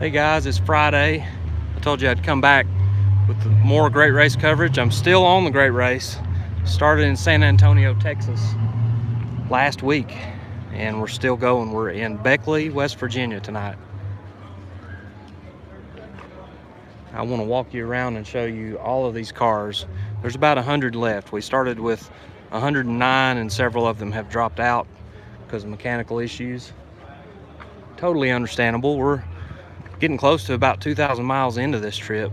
Hey guys, it's Friday. I told you I'd come back with more great race coverage. I'm still on the great race. Started in San Antonio, Texas last week, and we're still going. We're in Beckley, West Virginia tonight. I want to walk you around and show you all of these cars. There's about 100 left. We started with 109 and several of them have dropped out because of mechanical issues. Totally understandable. We're getting close to about 2,000 miles into this trip,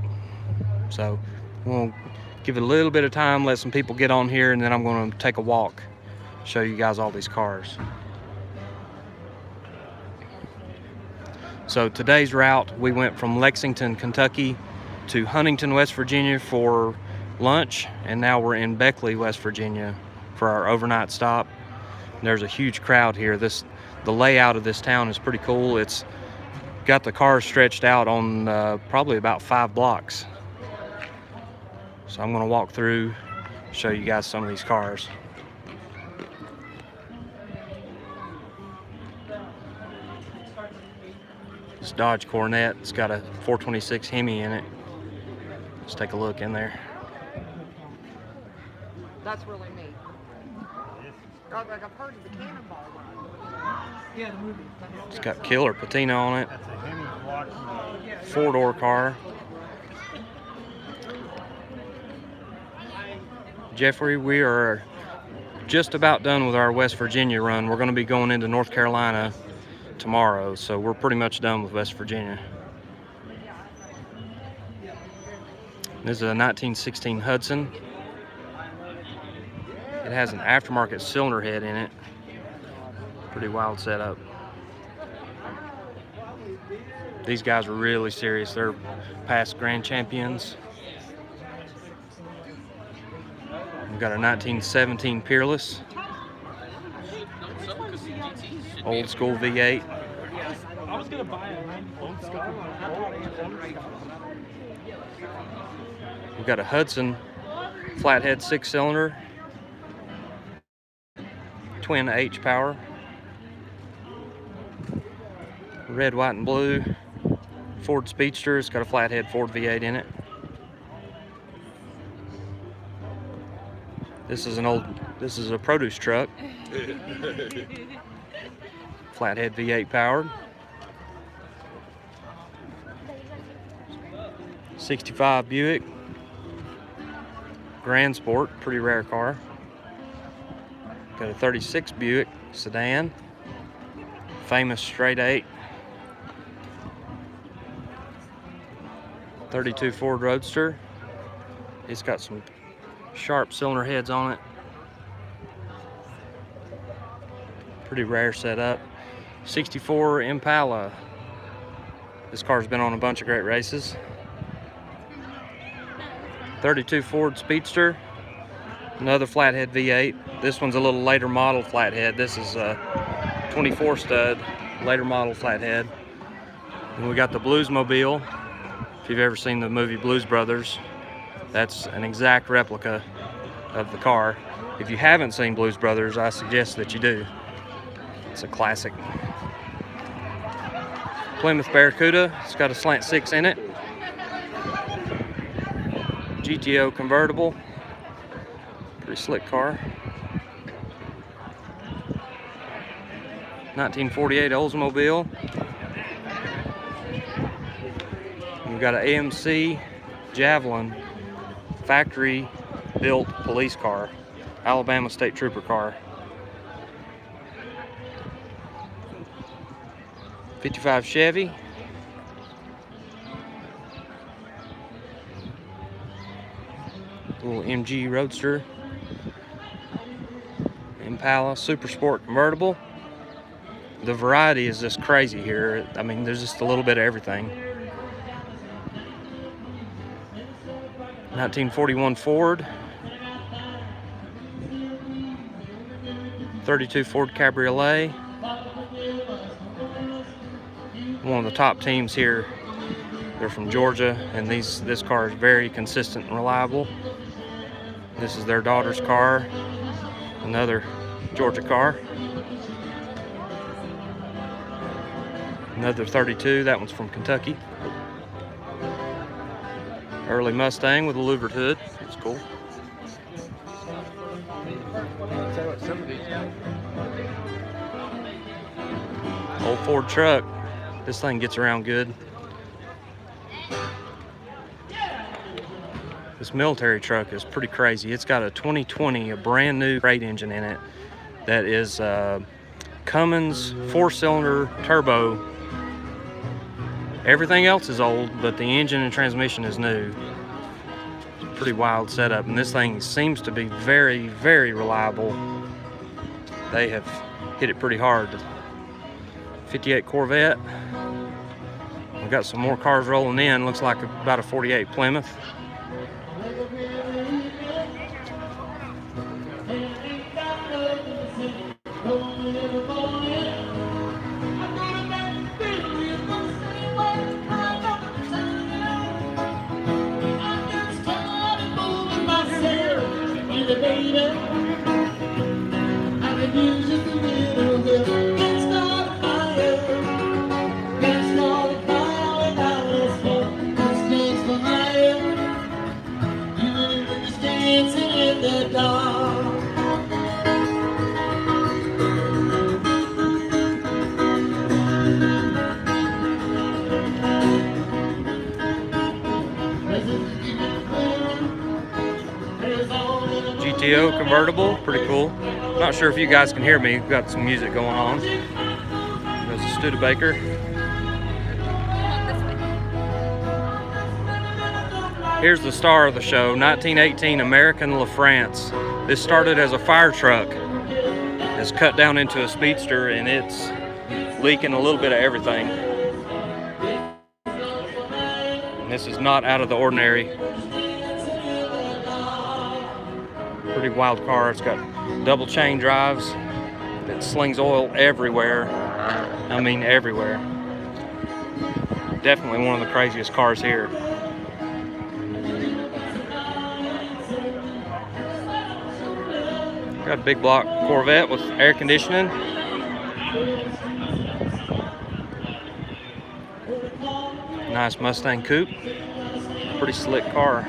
so we'll give it a little bit of time, let some people get on here, and then I'm going to take a walk, show you guys all these cars. So today's route, we went from Lexington, Kentucky to Huntington, West Virginia for lunch, and now we're in Beckley, West Virginia for our overnight stop. There's a huge crowd here. The layout of this town is pretty cool. It's got the cars stretched out on probably about 5 blocks. So I'm going to walk through, show you guys some of these cars. This Dodge Coronet, it's got a 426 Hemi in it. Let's take a look in there. That's really neat. I've heard of the Cannonball one. Yeah, the movie. It's got killer patina on it. 4-door car. Jeffrey, we are just about done with our West Virginia run. We're going to be going into North Carolina tomorrow, so we're pretty much done with West Virginia. This is a 1916 Hudson. It has an aftermarket cylinder head in it. Pretty wild setup. These guys are really serious. They're past grand champions. We've got a 1917 Peerless. Old school V8. We've got a Hudson flathead 6-cylinder. Twin H power. Red, white, and blue. Ford Speedster. It's got a flathead Ford V8 in it. This is a produce truck. Flathead V8 powered. 65 Buick. Grand Sport, pretty rare car. Got a 36 Buick sedan. Famous straight 8. 32 Ford Roadster. It's got some sharp cylinder heads on it. Pretty rare setup. 64 Impala. This car's been on a bunch of great races. 32 Ford Speedster. Another flathead V8. This one's a little later model flathead. This is a 24 stud, later model flathead. And we got the Bluesmobile. If you've ever seen the movie Blues Brothers, that's an exact replica of the car. If you haven't seen Blues Brothers, I suggest that you do. It's a classic. Plymouth Barracuda. It's got a slant 6 in it. GTO convertible. Pretty slick car. 1948 Oldsmobile. We've got an AMC Javelin factory built police car. Alabama State Trooper car. 55 Chevy. Little MG Roadster. Impala Super Sport convertible. The variety is just crazy here. I mean, there's just a little bit of everything. 1941 Ford. 32 Ford Cabriolet. One of the top teams here. They're from Georgia, and this car is very consistent and reliable. This is their daughter's car. Another Georgia car. Another 32, that one's from Kentucky. Early Mustang with a louvered hood, it's cool. Old Ford truck, this thing gets around good. This military truck is pretty crazy. It's got a 2020, a brand new freight engine in it that is Cummins 4-cylinder turbo. Everything else is old, but the engine and transmission is new. It's a pretty wild setup, and this thing seems to be very, very reliable. They have hit it pretty hard. 58 Corvette. We've got some more cars rolling in. Looks like about a 48 Plymouth. GTO convertible, pretty cool. Not sure if you guys can hear me. We've got some music going on. There's a Studebaker. Here's the star of the show, 1918 American LaFrance. This started as a fire truck. It's cut down into a speedster, and it's leaking a little bit of everything. And this is not out of the ordinary. Pretty wild car. It's got double chain drives. It slings oil everywhere. I mean everywhere. Definitely one of the craziest cars here. Got a big block Corvette with air conditioning. Nice Mustang coupe. Pretty slick car.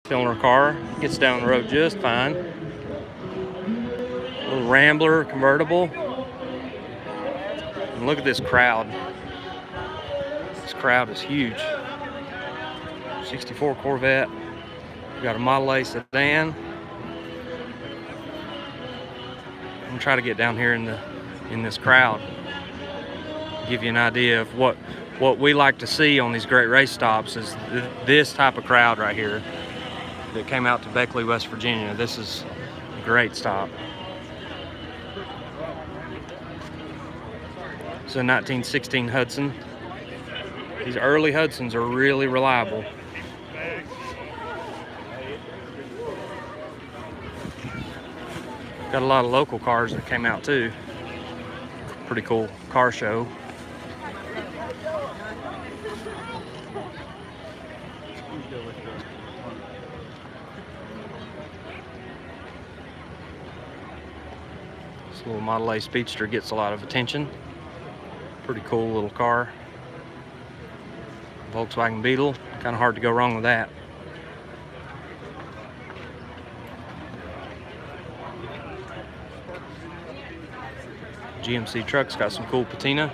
Cylinder car, gets down the road just fine. A little Rambler convertible. And look at this crowd. This crowd is huge. 64 Corvette. We got a Model A sedan. I'm gonna try to get down here in this crowd. Give you an idea of what we like to see on these great race stops is this type of crowd right here that came out to Beckley, West Virginia. This is a great stop. It's a 1916 Hudson. These early Hudsons are really reliable. Got a lot of local cars that came out too. Pretty cool car show. This little Model A Speedster gets a lot of attention. Pretty cool little car. Volkswagen Beetle, kind of hard to go wrong with that. GMC truck's got some cool patina.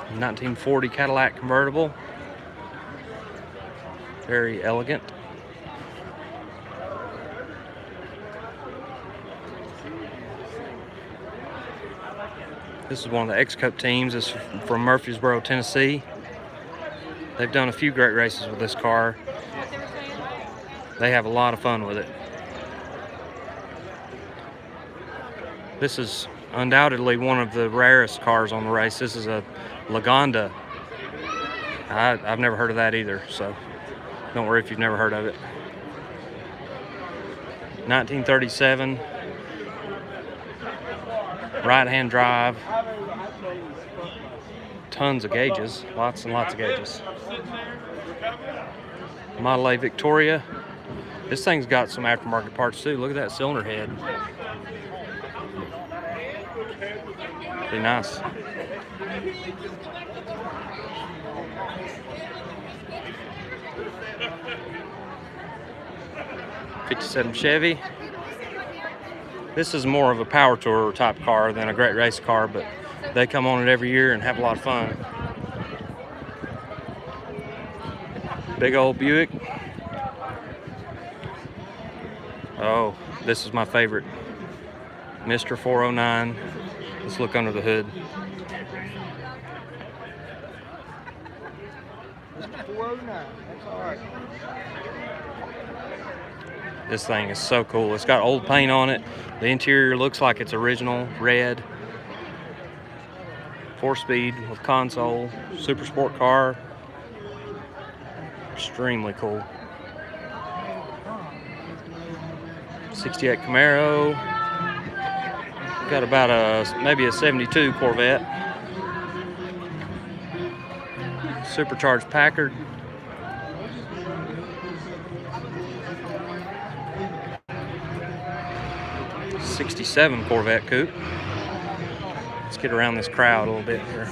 A 1940 Cadillac convertible. Very elegant. This is one of the X-Cup teams. It's from Murfreesboro, Tennessee. They've done a few great races with this car. They have a lot of fun with it. This is undoubtedly one of the rarest cars on the race. This is a Lagonda. I've never heard of that either, so don't worry if you've never heard of it. 1937 right-hand drive. Tons of gauges, lots and lots of gauges. Model A Victoria. This thing's got some aftermarket parts too. Look at that cylinder head. Pretty nice. '57 Chevy. This is more of a power tour type car than a great race car, but they come on it every year and have a lot of fun. Big old Buick. Oh, this is my favorite. Mr. 409. Let's look under the hood. Mr. 409, that's all right. This thing is so cool. It's got old paint on it. The interior looks like it's original, red. 4-speed with console. Super sport car. Extremely cool. 68 Camaro. Got about maybe a 72 Corvette. Supercharged Packard. '67 Corvette coupe. Let's get around this crowd a little bit here.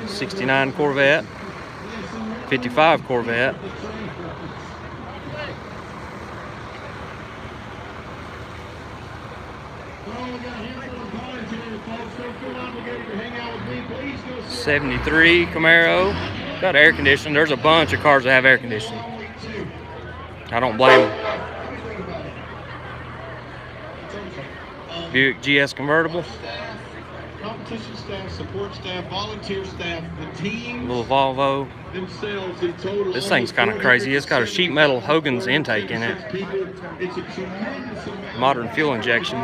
'69 Corvette. '55 Corvette. '73 Camaro. Got air conditioning. There's a bunch of cars that have air conditioning. I don't blame them. Buick GS convertible. Competition staff, support staff, volunteer staff, the team. Little Volvo. Themselves in total. This thing's kind of crazy. It's got a sheet metal Hogan's intake in it. It's a tremendous amount. Modern fuel injection.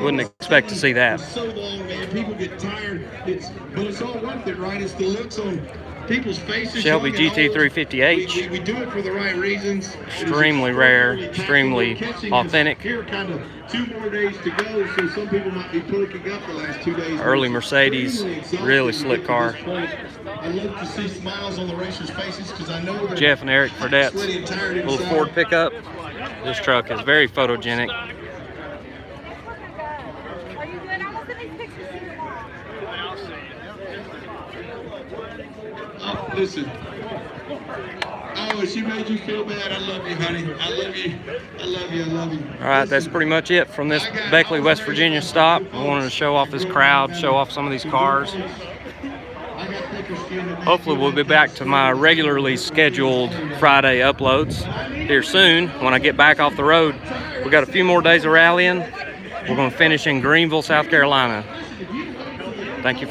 Wouldn't expect to see that. So long, man. People get tired. But it's all worth it, right? It's the looks on people's faces. Shelby GT350H. We do it for the right reasons. Extremely rare, extremely authentic. Here, kind of 2 more days to go, so some people might be perking up the last 2 days. Early Mercedes, really slick car. I love to see smiles on the racers' faces because I know they're Jeff and Eric Fredette's sweaty and tired little inside. Ford pickup. This truck is very photogenic. Are you good? I'm gonna send these pictures to your mom. Oh, listen. Oh, she made you feel bad. I love you, honey. I love you. I love you. I love you. All right, that's pretty much it from this Beckley, West Virginia stop. I wanted to show off this crowd, show off some of these cars. Hopefully we'll be back to my regularly scheduled Friday uploads here soon when I get back off the road. We got a few more days of rallying. We're going to finish in Greenville, South Carolina. Thank you.